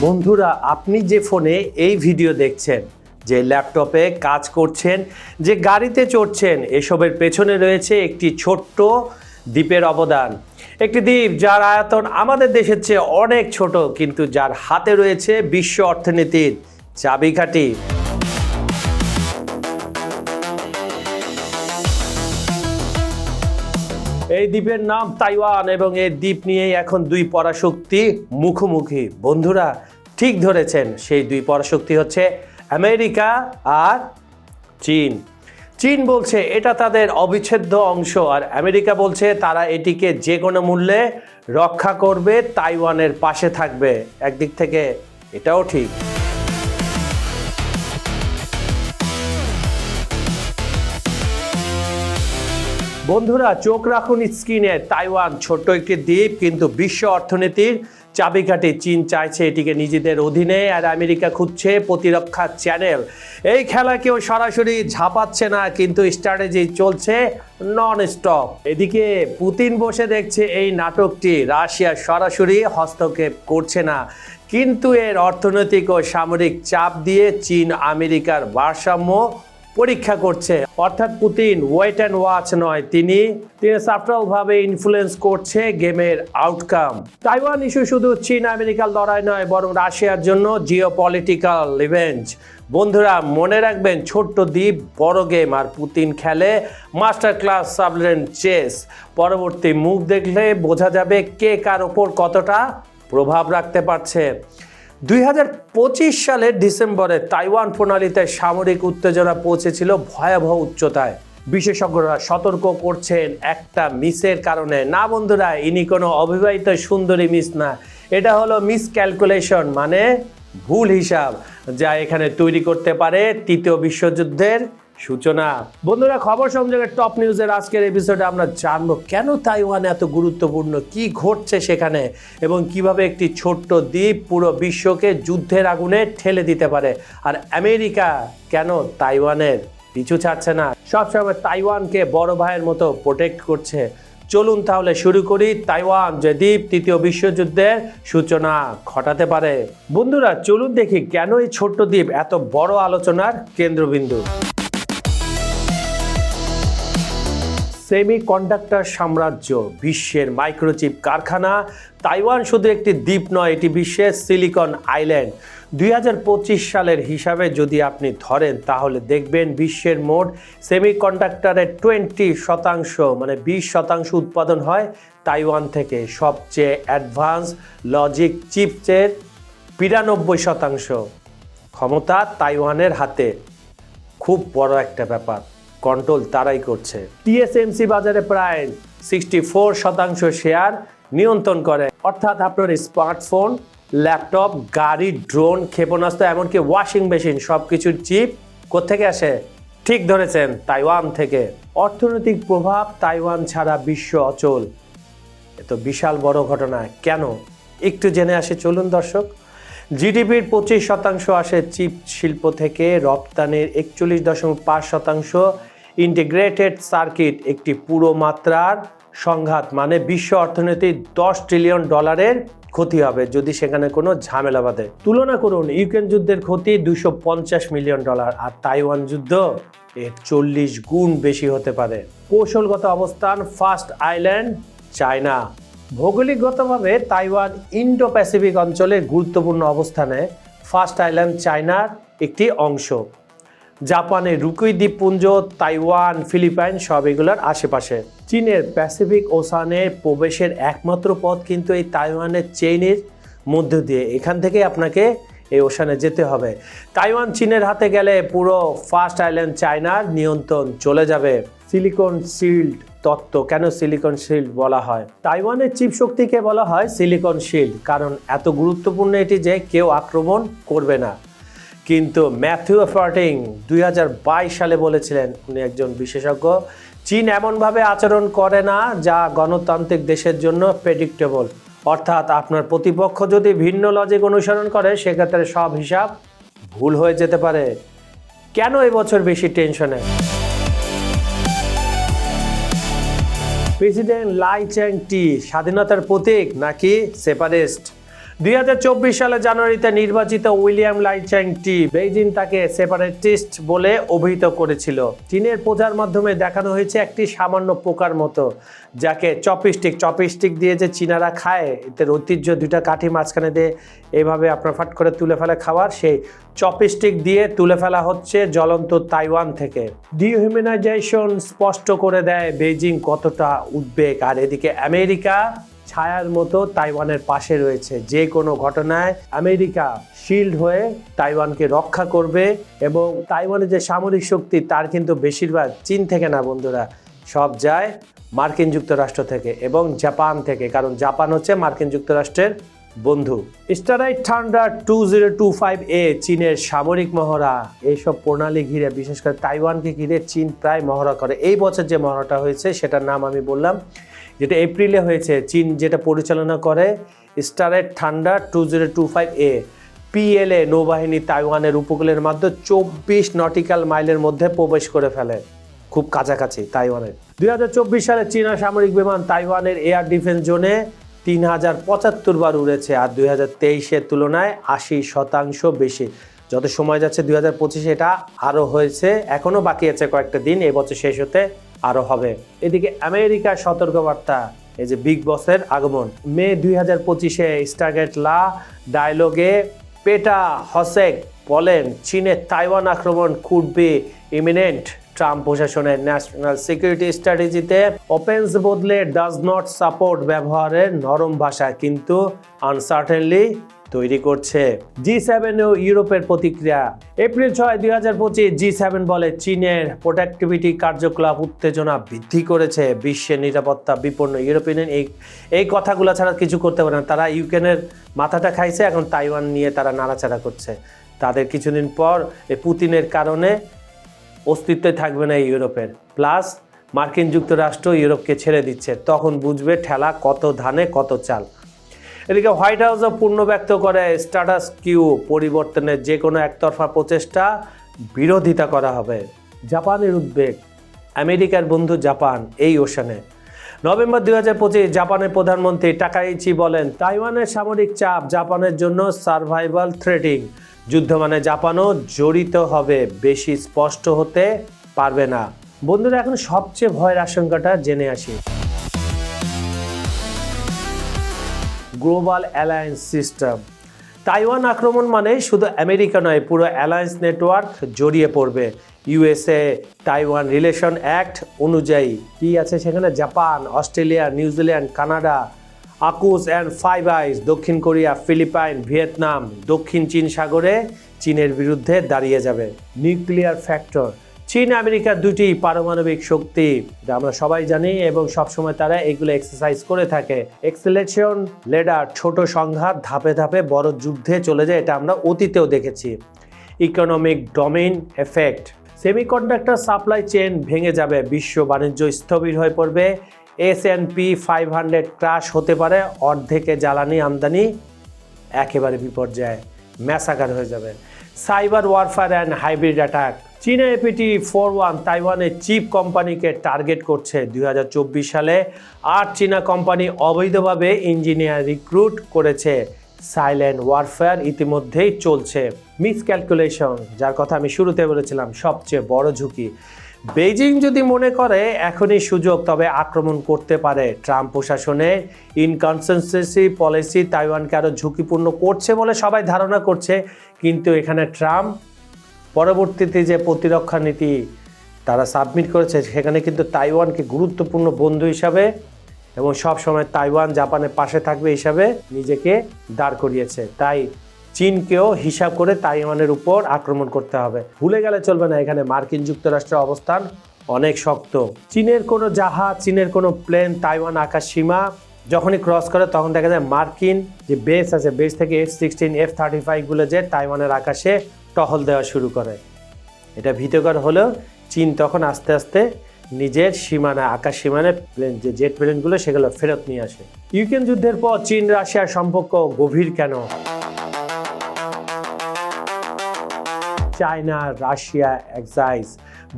বন্ধুরা, আপনি যে ফোনে এই ভিডিও দেখছেন, যে ল্যাপটপে কাজ করছেন, যে গাড়িতে চড়ছেন, এসবের পেছনে রয়েছে একটি ছোট্ট দ্বীপের অবদান। একটি দ্বীপ যার আয়তন আমাদের দেশের চেয়ে অনেক ছোট, কিন্তু যার হাতে রয়েছে বিশ্ব অর্থনীতির চাবিকাঠি। এই দ্বীপের নাম তাইওয়ান এবং এই দ্বীপ নিয়েই এখন দুই পরাশক্তি মুখোমুখি। বন্ধুরা, ঠিক ধরেছেন, সেই দুই পরাশক্তি হচ্ছে আমেরিকা আর চীন। চীন বলছে এটা তাদের অবিচ্ছেদ্য অংশ, আর আমেরিকা বলছে তারা এটিকে যে কোনো মূল্যে রক্ষা করবে, তাইওয়ানের পাশে থাকবে। একদিক থেকে এটাও ঠিক। বন্ধুরা, চোখ রাখুন স্ক্রিনে। তাইওয়ান ছোট্ট একটি দ্বীপ, কিন্তু বিশ্ব অর্থনীতির চাবিকাঠি। চীন চাইছে এটিকে নিজেদের অধীনে, আর আমেরিকা খুঁজছে প্রতিরক্ষা চ্যানেল। এই খেলা কেউ সরাসরি ঝাঁপাচ্ছে না, কিন্তু স্ট্র্যাটেজি চলছে নন স্টপ। এদিকে পুতিন বসে দেখছে এই নাটকটি। রাশিয়া সরাসরি হস্তক্ষেপ করছে না, কিন্তু এর অর্থনৈতিক ও সামরিক চাপ দিয়ে চীন আমেরিকার ভারসাম্য পরীক্ষা করছে। অর্থাৎ পুতিন ওয়েট অ্যান্ড ওয়াচ নয়, তিনি সাবটালভাবে ইনফ্লুয়েন্স করছে গেমের আউটকাম। তাইওয়ান ইস্যু শুধু চীন আমেরিকার লড়াই নয়, বরং রাশিয়ার জন্য জিওপলিটিক্যাল রিভেঞ্জ। বন্ধুরা, মনে রাখবেন, ছোট্ট দ্বীপ, বড় গেম, আর পুতিন খেলে মাস্টার ক্লাস সাবমেরিন চেস। পরবর্তী মুভ দেখলে বোঝা যাবে কে কার ওপর কতটা প্রভাব রাখতে পারছে। 2025 সালের ডিসেম্বরে তাইওয়ান প্রণালীতে সামরিক উত্তেজনা পৌঁছেছিল ভয়াবহ উচ্চতায়। বিশেষজ্ঞরা সতর্ক করছেন একটা মিসের কারণে। না বন্ধুরা, ইনি কোনো অবিবাহিত সুন্দরী মিস না, এটা হলো মিস ক্যালকুলেশন, মানে ভুল হিসাব, যা এখানে তৈরি করতে পারে তৃতীয় বিশ্বযুদ্ধের সূচনা। বন্ধুরা, খবর সংযোগের টপ নিউজের আজকের এপিসোডে আমরা জানবো কেন তাইওয়ান এত গুরুত্বপূর্ণ, কি ঘটছে সেখানে, এবং কিভাবে একটি ছোট্ট দ্বীপ পুরো বিশ্বকে যুদ্ধের আগুনে ঠেলে দিতে পারে। আর আমেরিকা কেন তাইওয়ানের পিছু ছাড়ছে না, সবসময় তাইওয়ানকে বড় ভাইয়ের মতো প্রোটেক্ট করছে। চলুন তাহলে শুরু করি। তাইওয়ান যে দ্বীপ তৃতীয় বিশ্বযুদ্ধের সূচনা ঘটাতে পারে। বন্ধুরা, চলুন দেখি কেন এই ছোট্ট দ্বীপ এত বড় আলোচনার কেন্দ্রবিন্দু। সেমিকন্ডাক্টর সাম্রাজ্য, বিশ্বের মাইক্রোচিপ কারখানা। তাইওয়ান শুধু একটি দ্বীপ নয়, এটি বিশ্বের সিলিকন আইল্যান্ড। 2025 সালের হিসাবে যদি আপনি ধরেন, তাহলে দেখবেন বিশ্বের মোট সেমিকন্ডাক্টরের 20%, মানে 20% উৎপাদন হয় তাইওয়ান থেকে। সবচেয়ে অ্যাডভান্স লজিক চিপসের 92% ক্ষমতা তাইওয়ানের হাতে। খুব বড় একটা ব্যাপার, কন্ট্রোল তারাই করছে। টিএসএমসি বাজারে প্রায় 64% শেয়ার নিয়ন্ত্রণ করে। অর্থাৎ আপনার স্মার্টফোন, ল্যাপটপ, গাড়ি, ড্রোন, ক্ষেপণাস্ত্র, এমনকি ওয়াশিং মেশিন, সবকিছুর চিপ কোত্থেকে আসে? ঠিক ধরেছেন, তাইওয়ান থেকে। অর্থনৈতিক প্রভাব, তাইওয়ান ছাড়া বিশ্ব অচল। এত বিশাল বড় ঘটনা কেন, একটু জেনে আসে চলুন দর্শক। জিডিপির 25% আসে চিপ শিল্প থেকে, রপ্তানির 41.5%। ইন্টিগ্রেটেড সার্কিট একটি পুরো মাত্রার সংঘাত, মানে বিশ্ব অর্থনীতির $10 ট্রিলিয়ন ক্ষতি হবে যদি সেখানে কোনো ঝামেলা বাঁধে। তুলনা করুন, ইউক্রেন যুদ্ধের ক্ষতি $250 মিলিয়ন, আর তাইওয়ান যুদ্ধ এর 40 গুণ বেশি হতে পারে। কৌশলগত অবস্থান, ফার্স্ট আইল্যান্ড চায়না। ভৌগোলিকগতভাবে তাইওয়ান ইন্ডো প্যাসিফিক অঞ্চলের গুরুত্বপূর্ণ অবস্থানে। ফার্স্ট আইল্যান্ড চায়নার একটি অংশ। জাপানের রুকুই দ্বীপপুঞ্জ, তাইওয়ান, ফিলিপাইন, সব এগুলোর আশেপাশে। চীনের প্যাসিফিক ওশানে প্রবেশের একমাত্র পথ কিন্তু এই তাইওয়ানের চেইনের মধ্য দিয়ে। এখান থেকে আপনাকে এই ওশানে যেতে হবে। তাইওয়ান চীনের হাতে গেলে পুরো ফার্স্ট আইল্যান্ড চায়নার নিয়ন্ত্রণ চলে যাবে। সিলিকন শিল্ড তত্ত্ব। কেন সিলিকন শিল্ড বলা হয়? তাইওয়ানের চিপ শক্তিকে বলা হয় সিলিকন শিল্ড, কারণ এত গুরুত্বপূর্ণ এটি যে কেউ আক্রমণ করবে না। কিন্তু ম্যাথিউ ফার্টিং 2022 সালে বলেছিলেন, উনি একজন বিশেষজ্ঞ, চীন এমনভাবে আচরণ করে না যা গণতান্ত্রিক দেশের জন্য প্রেডিক্টেবল। অর্থাৎ আপনার প্রতিপক্ষ যদি ভিন্ন লজিক অনুসরণ করে, সেক্ষেত্রে সব হিসাব ভুল হয়ে যেতে পারে। কেন এবছর বেশি টেনশনে? প্রেসিডেন্ট লাই চ্যাং টি স্বাধীনতার প্রতীক নাকি সেপারেস্ট? সালে জানুয়ারিতে নির্বাচিত উইলিয়াম লাইচ্যাং-টি বেইজিং তাকে সেপারেটিস্ট বলে অভিহিত করেছিল। চীনের প্রচার মাধ্যমে দেখানো হয়েছে একটি সামান্য পোকার মতো, যাকে চপস্টিক দিয়ে যে চীনারা খায়, এদের ঐতিহ্য, দুইটা কাঠি মাঝখানে দিয়ে এইভাবে আপনার ফাট করে তুলে ফেলে খাবার, সেই চপস্টিক দিয়ে তুলে ফেলা হচ্ছে জ্বলন্ত তাইওয়ান থেকে। ডিহিউম্যানাইজেশন স্পষ্ট করে দেয় বেইজিং কতটা উদ্বেগ। আর এদিকে আমেরিকা ছায়ার মতো তাইওয়ানের পাশে রয়েছে। যে কোনো ঘটনায় আমেরিকা শিল্ড হয়ে তাইওয়ানকে রক্ষা করবে, এবং তাইওয়ানের যে সামরিক শক্তি তার কিন্তু বেশিরভাগ চীন থেকে না বন্ধুরা, সব যায় মার্কিন যুক্তরাষ্ট্র থেকে এবং জাপান থেকে, কারণ জাপান হচ্ছে মার্কিন যুক্তরাষ্ট্রের বন্ধু। স্টারলাইট থান্ডার 2025A চীনের সামরিক মহড়া, এইসব প্রণালী ঘিরে, বিশেষ করে তাইওয়ানকে ঘিরে চীন প্রায় মহড়া করে। এই বছর যে মহড়াটা হয়েছে সেটার নাম আমি বললাম, যেটা এপ্রিলে হয়েছে, চীন যেটা পরিচালনা করে স্টারলাইট থান্ডার 2025A। PLA নৌবাহিনী তাইওয়ানের উপকূলের মধ্যে 24 নটিক্যাল মাইলের মধ্যে প্রবেশ করে ফেলে, খুব কাছাকাছি তাইওয়ানের। 2024 সালে চীনা সামরিক বিমান তাইওয়ানের এয়ার ডিফেন্স জোনে 3075 বার উড়েছে, আর 2023-এর তুলনায় 80% বেশি। যত সময় যাচ্ছে 2025-এ এটা আরও হয়েছে, এখনও বাকি আছে কয়েকটা দিন, এই বছর শেষ হতে আরও হবে। এদিকে আমেরিকার সতর্কবার্তা, এই যে বিগ বসের আগমন। মে 2025-এ স্টারগেট লা ডায়লগে পেটা হসেক বলেন, চীনের তাইওয়ান আক্রমণ কুড বি ইমিনেন্ট। ট্রাম্প প্রশাসনের ন্যাশনাল সিকিউরিটি স্ট্র্যাটেজিতে ওপেন্স বদলে ডাজ নট সাপোর্ট ব্যবহারের নরম ভাষা কিন্তু আনসার্টেনলি তৈরি করছে। G7 ও ইউরোপের প্রতিক্রিয়া। এপ্রিল 6, 2025 G7 বলে চীনের প্রোডাক্টিভিটি কার্যকলাপ উত্তেজনা বৃদ্ধি করেছে, বিশ্বের নিরাপত্তা বিপন্ন। ইউরোপিয়ান এই কথাগুলো ছাড়া কিছু করতে পারে না। তারা ইউক্রেনের মাথাটা খাইছে, এখন তাইওয়ান নিয়ে তারা নাড়াচাড়া করছে। তাদের কিছুদিন পর এই পুতিনের কারণে অস্তিত্বে থাকবে না ইউরোপের। প্লাস মার্কিন যুক্তরাষ্ট্র ইউরোপকে ছেড়ে দিচ্ছে, তখন বুঝবে ঠেলা কত ধানে কত চাল। এদিকে হোয়াইট হাউসও পূর্ণ ব্যক্ত করে স্ট্যাটাস কিউ পরিবর্তনের যে কোনো একতরফা প্রচেষ্টা বিরোধিতা করা হবে। জাপানের উদ্বেগ, আমেরিকার বন্ধু জাপান এই ওশানে। নভেম্বর 2025 জাপানের প্রধানমন্ত্রী টাকাইচি বলেন, তাইওয়ানের সামরিক চাপ জাপানের জন্য সার্ভাইভাল থ্রেটিং। যুদ্ধ মানে জাপানও জড়িত হবে, বেশি স্পষ্ট হতে পারবে না। বন্ধুরা, এখন সবচেয়ে ভয়ের আশঙ্কাটা জেনে আসি। Global alliance system. তাইওয়ান আক্রমণ মানে শুধু আমেরিকা নয়, পুরো অ্যালায়েন্স নেটওয়ার্ক জড়িয়ে পড়বে। USA তাইওয়ান রিলেশন অ্যাক্ট অনুযায়ী কি আছে সেখানে? Japan, Australia, New Zealand, Canada, AUKUS and Five Eyes, দক্ষিণ কোরিয়া, ফিলিপাইন, ভিয়েতনাম দক্ষিণ চীন সাগরে চীনের বিরুদ্ধে দাঁড়িয়ে যাবে। Nuclear factor. চীন আমেরিকার দুটি পারমাণবিক শক্তি, আমরা সবাই জানি, এবং সবসময় তারা এগুলো এক্সারসাইজ করে থাকে। এক্সেলেশন লেডার, ছোট সংঘাত ধাপে ধাপে বড় যুদ্ধে চলে যায়, এটা আমরা অতীতেও দেখেছি। Economic domain effect. Semiconductor supply chain ভেঙে যাবে, বিশ্ব বাণিজ্য স্থবির হয়ে পড়বে। S&P 500 ক্রাশ হতে পারে, অর্ধেকে জ্বালানি আমদানি একেবারে বিপর্যয়, ম্যাসাকার হয়ে যাবে। Cyber warfare and hybrid attack. চীনা APT41 তাইওয়ানের চিপ কোম্পানিকে টার্গেট করছে। 2024 সালে 8 চীনা কোম্পানি অবৈধভাবে ইঞ্জিনিয়ার রিক্রুট করেছে। সাইলেন্ট ওয়ারফেয়ার ইতিমধ্যেই চলছে। মিসক্যালকুলেশন, যার কথা আমি শুরুতে বলেছিলাম, সবচেয়ে বড় ঝুঁকি। বেইজিং যদি মনে করে এখনই সুযোগ, তবে আক্রমণ করতে পারে। ট্রাম্প প্রশাসনের ইনকনসিস্টেন্সি পলিসি তাইওয়ানকে আরও ঝুঁকিপূর্ণ করছে বলে সবাই ধারণা করছে, কিন্তু এখানে ট্রাম্প পরবর্তীতে যে প্রতিরক্ষা নীতি তারা সাবমিট করেছে, সেখানে কিন্তু তাইওয়ানকে গুরুত্বপূর্ণ বন্ধু হিসাবে এবং সবসময় তাইওয়ান জাপানের পাশে থাকবে হিসাবে নিজেকে দাঁড় করিয়েছে। তাই চীনকেও হিসাব করে তাইওয়ানের উপর আক্রমণ করতে হবে। ভুলে গেলে চলবে না, এখানে মার্কিন যুক্তরাষ্ট্রের অবস্থান অনেক শক্ত। চীনের কোনো জাহাজ, চীনের কোনো প্লেন তাইওয়ান আকাশ সীমা যখনই ক্রস করে, তখন দেখা যায় মার্কিন যে বেস আছে, বেস থেকে F-16, F-35 গুলো যে তাইওয়ানের আকাশে টহল দেওয়া শুরু করে। এটা ভীতিকর হলেও চীন তখন আস্তে আস্তে নিজের সীমানা, আকাশ সীমানায় যে জেট প্লেনগুলো সেগুলো ফেরত নিয়ে আসে। ইউক্রেন যুদ্ধের পর চীন রাশিয়ার সম্পর্ক গভীর কেন? China Russia exercise,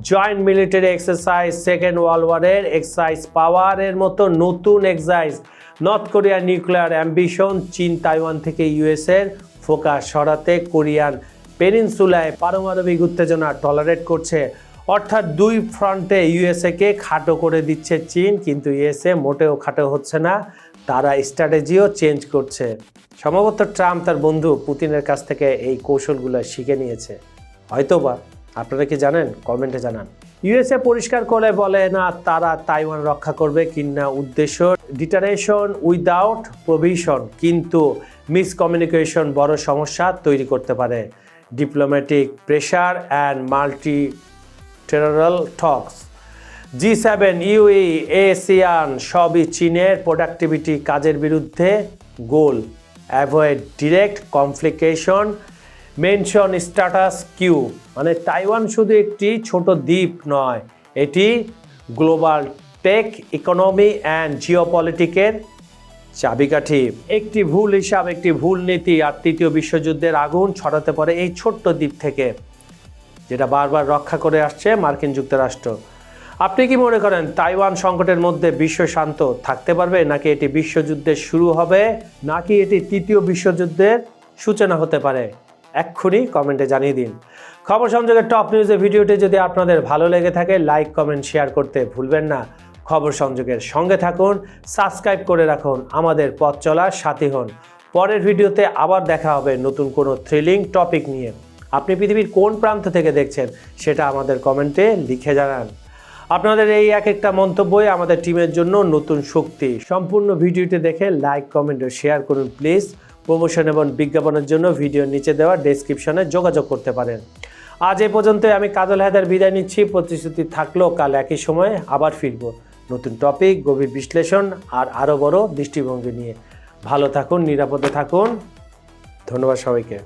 joint military exercise, second world ওয়ারের এক্সারসাইজ পাওয়ারের মতো নতুন এক্সারসাইজ। নর্থ কোরিয়ার নিউক্লিয়ার অ্যাম্বিশন, চীন তাইওয়ান থেকে ইউএসের ফোকাস সরাতে কোরিয়ান পেনিনসুলায় পারমাণবিক উত্তেজনা টলারেট করছে। অর্থাৎ দুই ফ্রন্টে ইউএসএকে খাটো করে দিচ্ছে চীন, কিন্তু ইউএসএ মোটেও খাটো হচ্ছে না, তারা স্ট্র্যাটেজিও চেঞ্জ করছে। সম্ভবত ট্রাম্প তার বন্ধু পুতিনের কাছ থেকে এই কৌশলগুলো শিখে নিয়েছে, হয়তোবা। আপনারা কি জানেন? কমেন্টে জানান। ইউএসএ পরিষ্কার করে বলে না তারা তাইওয়ান রক্ষা করবে, কিনা উদ্দেশ্য ডিটারেশন উইদাউট প্রভিশন, কিন্তু মিসকমিউনিকেশন বড় সমস্যা তৈরি করতে পারে। Diplomatic pressure and multilateral talks, G7, UAE, ASEAN সবই চীনের প্রোডাক্টিভিটি কাজের বিরুদ্ধে গোল। Avoid direct confliction, mention status quo. মানে তাইওয়ান শুধু একটি ছোট দ্বীপ নয়, এটি গ্লোবাল টেক ইকোনমি অ্যান্ড জিওপলিটিকের চাবিকাঠি। একটি ভুল হিসাব, একটি ভুল নীতি আর তৃতীয় বিশ্বযুদ্ধের আগুন ছড়াতে পারে এই ছোট্ট দ্বীপ থেকে, যেটা বারবার রক্ষা করে আসছে মার্কিন যুক্তরাষ্ট্র। আপনি কি মনে করেন তাইওয়ান সংকটের মধ্যে বিশ্ব শান্ত থাকতে পারবে, নাকি এটি বিশ্বযুদ্ধের শুরু হবে, নাকি এটি তৃতীয় বিশ্বযুদ্ধের সূচনা হতে পারে? এক্ষুনি কমেন্টে জানিয়ে দিন। খবর সংযোগের টপ নিউজের ভিডিওটি যদি আপনাদের ভালো লেগে থাকে লাইক, কমেন্ট, শেয়ার করতে ভুলবেন না। খবর সংযোগের সঙ্গে থাকুন, সাবস্ক্রাইব করে রাখুন, আমাদের পথ চলার সাথী হন। পরের ভিডিওতে আবার দেখা হবে নতুন কোনো থ্রিলিং টপিক নিয়ে। আপনি পৃথিবীর কোন প্রান্ত থেকে দেখছেন সেটা আমাদের কমেন্টে লিখে জানান। আপনাদের এই এক একটা মন্তব্যই আমাদের টিমের জন্য নতুন শক্তি। সম্পূর্ণ ভিডিওটি দেখে লাইক, কমেন্ট ও শেয়ার করুন প্লিজ। প্রমোশন এবং বিজ্ঞাপনের জন্য ভিডিওর নিচে দেওয়া ডেসক্রিপশনে যোগাযোগ করতে পারেন। আজ এই পর্যন্তই। আমি কাজল হায়দার বিদায় নিচ্ছি। প্রতিশ্রুতি থাকলো কাল একই সময়ে আবার ফিরব নতুন টপিক, গভীর বিশ্লেষণ আর আরও বড় দৃষ্টিভঙ্গি নিয়ে। ভালো থাকুন, নিরাপদে থাকুন। ধন্যবাদ সবাইকে।